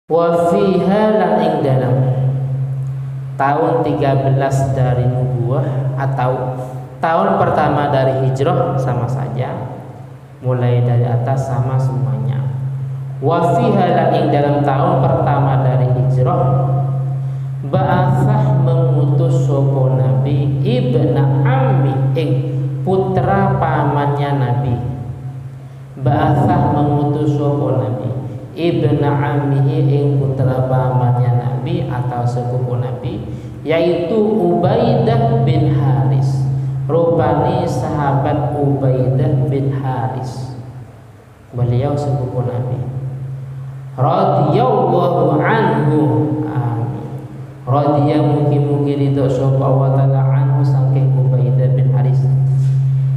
Wa fiha lan ing dalam tahun 13 dari nubuwah atau tahun pertama dari hijrah sama saja, mulai dari atas sama semuanya. Wa fiha lan ing dalam tahun pertama dari hijrah ba'atsah mengutus sapa nabi ibna ammi ing putra pamannya nabi. Ba'atsah mengutus sapa nabi ibna ammihi ing putra pamannya nabi atau sepupu nabi, yaitu Ubaidah bin Haris. Rupani sahabat Ubaidah bin Haris, beliau sepupu nabi. Radhiyallahu anhu, amin. Radhiya mugi-mugi ridho sapa wa ta'ala anhu saking Ubaidah bin Haris.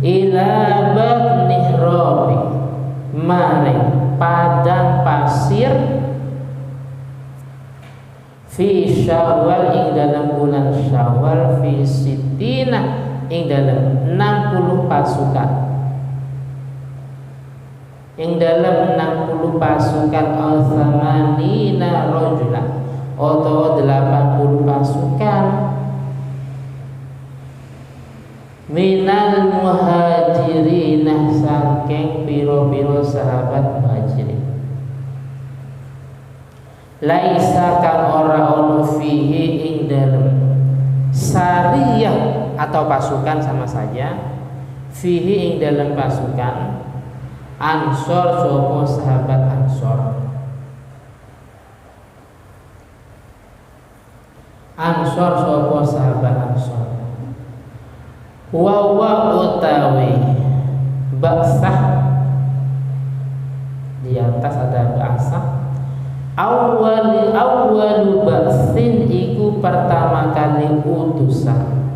Ila batni rabi, maring padang pasir, fi Syawal ing dalam bulan Syawal, fi sitina ing dalam 60 pasukan, ing dalam 60 pasukan al-thamanina rajulan atau 80 pasukan minal muhajirinah saking piro-piro sahabat muhajirin. Laisa kang ora ono fihi ing dalem sariyah atau pasukan sama saja, fihi ing dalam pasukan ansor sapa sahabat ansor. Ansor sapa sahabat ansor. Wa utawi ba'sah, di atas ada ba'sah. Awwalu ba'sin iku pertama kali utusan,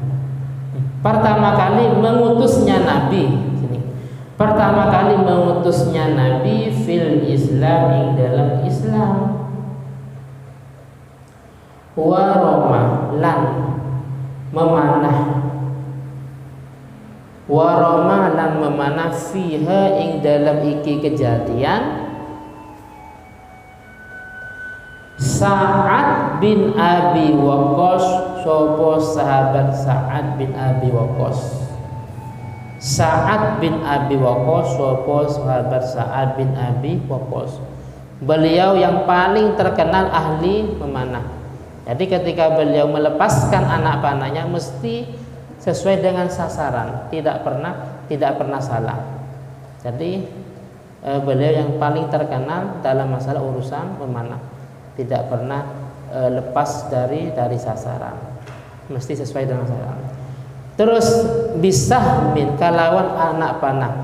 pertama kali mengutusnya nabi. Pertama kali mengutusnya nabi fil Islam ing dalam Islam. Wa roma lan memanah, wa roma lan memanah fiha ing dalam iki kejadian Sa'ad bin Abi Waqqas, sapa sahabat Sa'ad bin Abi Waqqas. Sa'ad bin Abi Waqqas, sapa sahabat Sa'ad bin Abi Waqqas. Beliau yang paling terkenal ahli memanah. Jadi ketika beliau melepaskan anak panahnya mesti sesuai dengan sasaran, tidak pernah salah. Jadi beliau yang paling terkenal dalam masalah urusan memanah, tidak pernah lepas dari sasaran, mesti sesuai dengan sasaran. Terus bisa min kalawan anak panah,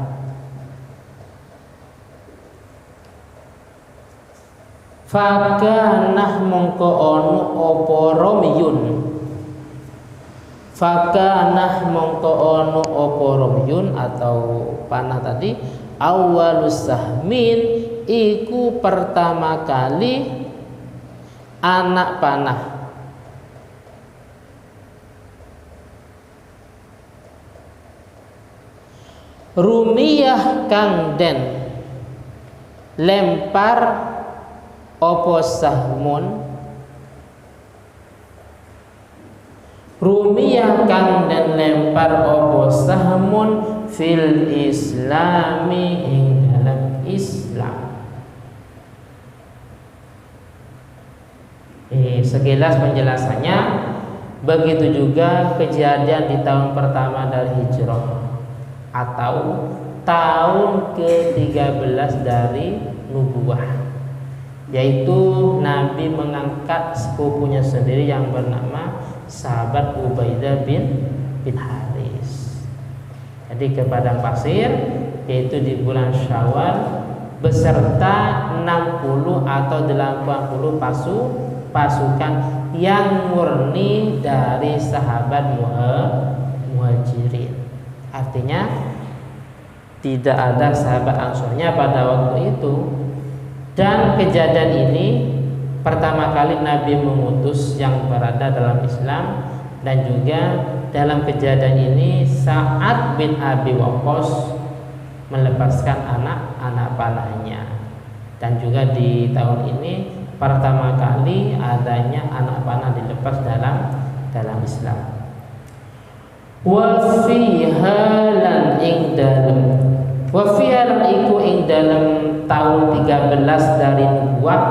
fakanah mongko ono opo romyun, fakanah mongko ono opo romyun atau panah tadi, awalus sahmin iku pertama kali anak panah. Rumiyah kang den lempar opo sahmun, rumiyah kang den lempar opo sahmun fil islami ing dalam Islam. Sekilas penjelasannya. Begitu juga kejadian di tahun pertama dari hijrah atau tahun ke-13 dari nubuwah, yaitu Nabi mengangkat sepupunya sendiri yang bernama sahabat Ubaidah bin Haris. Jadi ke padang pasir, yaitu di bulan Syawal, beserta 60 atau 80 pasukan yang murni dari sahabat muhajirin. Artinya tidak ada sahabat Ansornya pada waktu itu. Dan kejadian ini pertama kali Nabi mengutus yang berada dalam Islam, dan juga dalam kejadian ini Sa'ad bin Abi Waqqas melepaskan anak panahnya. Dan juga di tahun ini pertama kali adanya anak panah dilepas dalam Islam. Wa fiha lan ing dalem wa fiha lan iku ing dalem tahun 13 dari nubuwah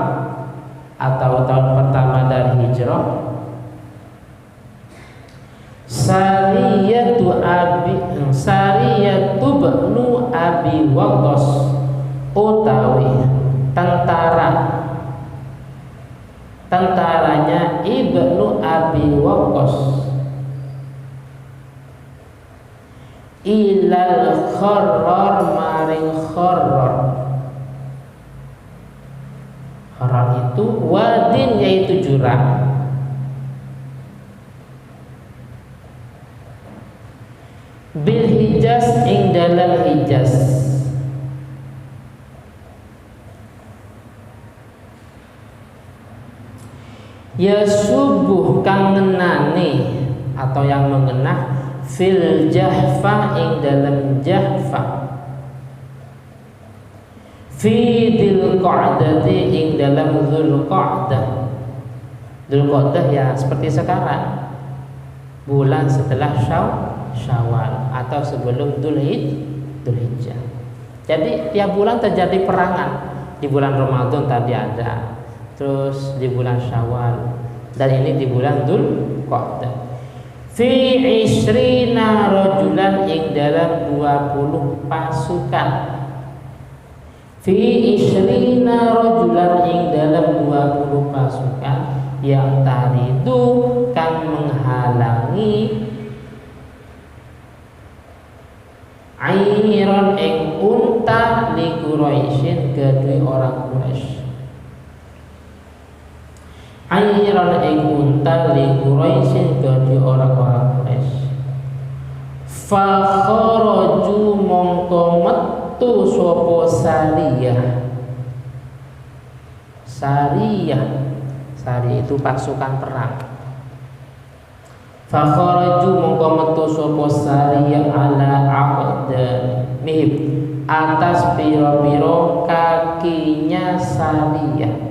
atau tahun pertama dari hijrah, Sariyatu bnu Abi Waqqas utawi tentaranya Ibnu Abi Waqqas ilal Kharrar maring Kharrar. Kharrar itu wadin, yaitu jurang, bil Hijaz ing dalam Hijaz. Ya subuh kang ngenani atau yang mengenah fil Jahfa ing dalam Jahfa, fi Dzulqa'dati ing dalam Dzulqa'dah. Dzulqa'dah ya seperti sekarang, bulan setelah Syawal atau sebelum Dzulhijjah. Jadi tiap bulan terjadi perangan. Di bulan Ramadan tadi ada, terus di bulan Syawal, dan ini di bulan Dzulqa'dah. Fi isrina rajulan ing dalam 20 pasukan. Fi isrina rajulan ing dalam 20 pasukan yang taridu kan menghalangi airon ing unta li Quraisyin kedui orang Quraisy. Airon ing unta li Quraisyin kedui orang-orang Quraisy. Fa kharaju mongko metu sapa Sariyah itu pasukan perang. Fa kharaju mongko metu sapa Sariyah ala aqdamihim, atas piro-piro kakinya Sariyah.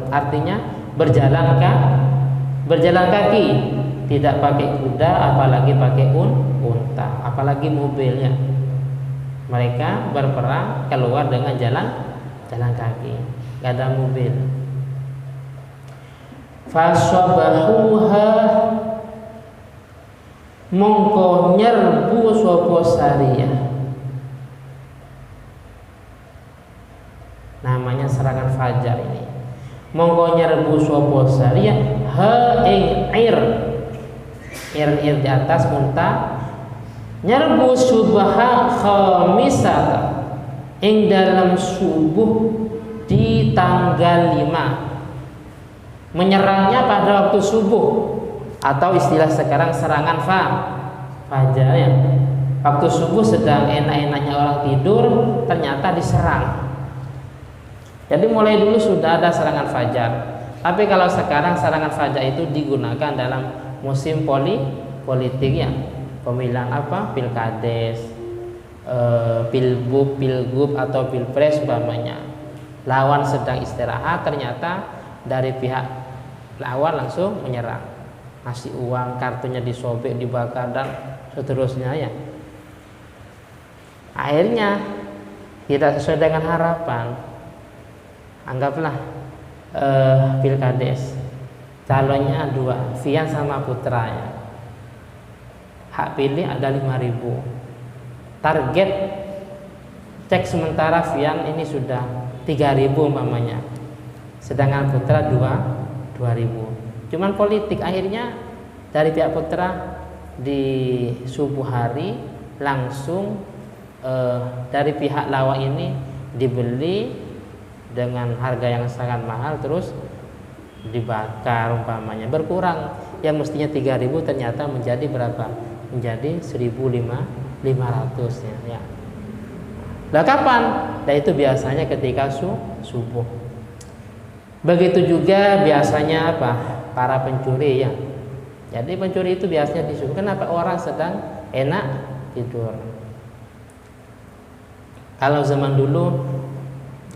Artinya berjalan kaki, tidak pakai kuda, apalagi pakai unta, apalagi mobilnya. Mereka berperang keluar dengan jalan kaki, gak ada mobil. Fasabahuha mongko nyerbu sapa Sariyah. Namanya serangan fajar ini. Mongko nyerbu sapa Sariyah ha ing ir di atas unta, nyerbu subha khamisata ing dalam subuh di tanggal 5. Menyerangnya pada waktu subuh, atau istilah sekarang serangan fajar ya. Waktu subuh sedang enak-enaknya orang tidur, ternyata diserang. Jadi mulai dulu sudah ada serangan fajar. Tapi kalau sekarang serangan fajar itu digunakan dalam musim politik ya, pemilihan pilkades, pilgub atau pilpres umpamanya. Lawan sedang istirahat, ternyata dari pihak lawan langsung menyerang, ngasih uang, kartunya disobek, dibakar dan seterusnya ya. Akhirnya tidak sesuai dengan harapan. Anggaplah pilkades, calonnya 2, Fian sama putra ya. Hak pilih ada 5.000. Target cek sementara Fian ini sudah 3.000 umpamanya, sedangkan putra 2.000. Cuman politik, akhirnya dari pihak putra di subuh hari langsung dari pihak lawan ini dibeli dengan harga yang sangat mahal, terus dibakar umpamanya, berkurang yang mestinya 3.000 ternyata menjadi berapa? Menjadi 1.500 ya. Nah kapan? Nah itu biasanya ketika subuh. Begitu juga biasanya para pencuri ya. Jadi pencuri itu biasanya di subuh. Kenapa? Orang sedang enak tidur. Kalau zaman dulu,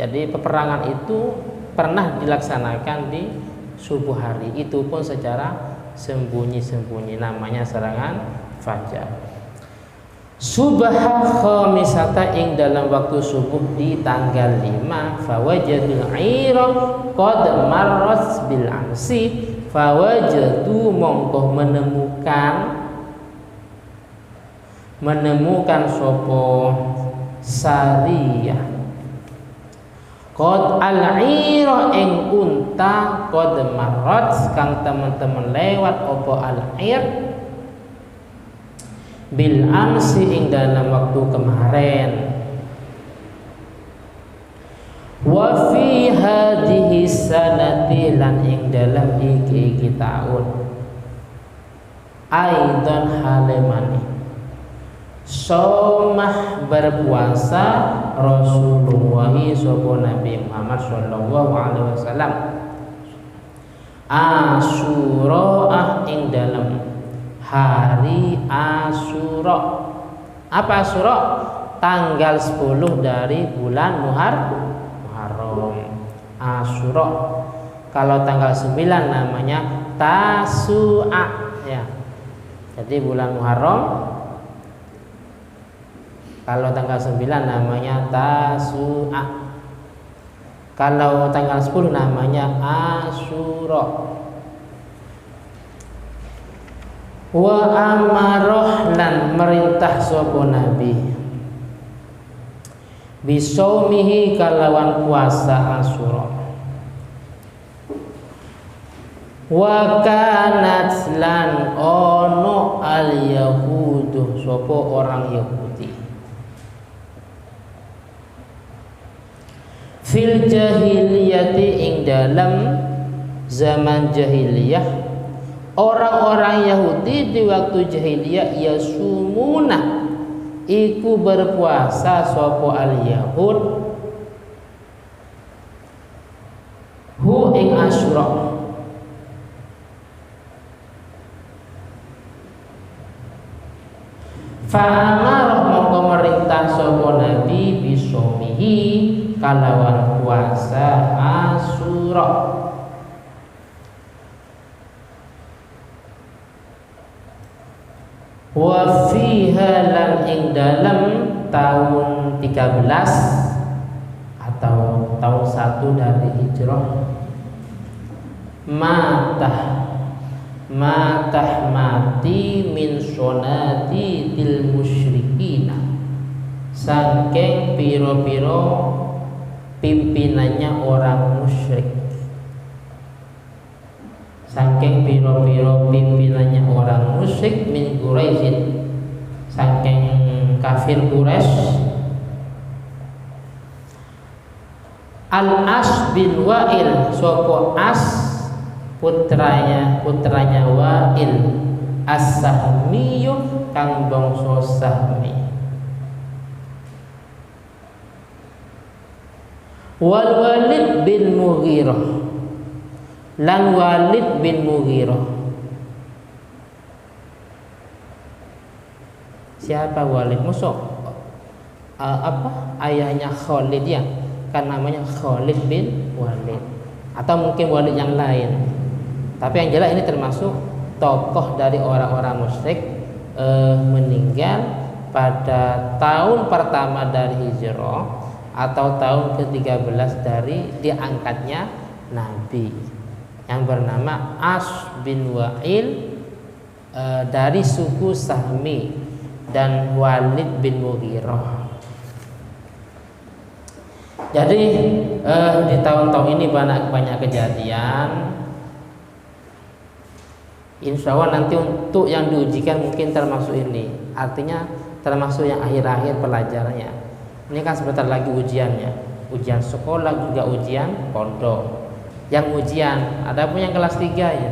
Jadi peperangan itu pernah dilaksanakan di subuh hari, itu pun secara sembunyi-sembunyi, namanya serangan fajar. Subha khamisata ing dalam waktu subuh di tanggal 5 fawajadul ira qad marras bil amsi fawajadu mongko menemukan sopo sariyah qad al-ira ing unta qad marrat kang teman-teman lewat opo al-ir bil amsi ing dalam waktu kemarin. Wa fi hadhihi sanati lan ing dalam iki tahun aidan halemani somah berpuasa Rasulullah sapa Nabi Muhammad sallallahu alaihi wasallam Asyura ing dalam hari Asyura. Apa Asyura? Tanggal 10 dari bulan Muharram. Asyura. Kalau tanggal 9 namanya Tasu'a ya. Jadi bulan Muharram kalau tanggal 9 namanya Tasu'a. Kalau tanggal 10 namanya Asyura. Wa amaroh lan merintah sapa nabi bisaumihi kalawan puasa Asyura. Wa kanat lan ono al yahudu sapa orang Yahudi fil jahiliyati ing dalam zaman jahiliyah. Orang-orang Yahudi di waktu jahiliyah yasumuna iku berpuasa sapa al-yahud hu ing Asyura. Fa'amar mongko merintah sapa nabi bisomihi kalawan puasa Asyura. Wa fiha lan ing dalam tahun 13 atau tahun 1 dari hijrah mati min sonati til musyrikina saking piro-piro pimpinannya orang musyrik. Saking piro-piro pimpinannya orang musyrik min Quraisy, saking kafir Quraisy. Al-As bin Wa'il sopo As putranya Wa'il As-Sahmiyu kang bangsa Sahmi. Wal Walid bin Mughirah lan Walid bin Mughirah. Siapa Walid? Musuh ayahnya Khalid ya, kan namanya Khalid bin Walid, atau mungkin Walid yang lain. Tapi yang jelas ini termasuk tokoh dari orang-orang musyrik, meninggal pada tahun pertama dari hijrah atau tahun ke-13 dari diangkatnya Nabi, yang bernama As bin Wa'il dari suku Sahmi dan Walid bin Mughirah. Jadi di tahun-tahun ini banyak kejadian. Insya Allah nanti untuk yang diujikan mungkin termasuk ini, artinya termasuk yang akhir-akhir pelajarannya. Ini kan sebentar lagi ujiannya, ujian sekolah juga ujian pondok. Yang ujian, ada pun yang kelas 3 ya,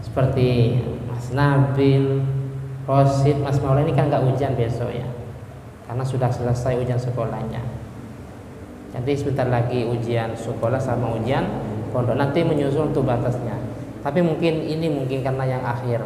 seperti Mas Nabil, Rosid, Mas Maula ini kan nggak ujian besok ya, karena sudah selesai ujian sekolahnya. Jadi sebentar lagi ujian sekolah sama ujian pondok, nanti menyusul untuk batasnya. Tapi mungkin karena yang akhir.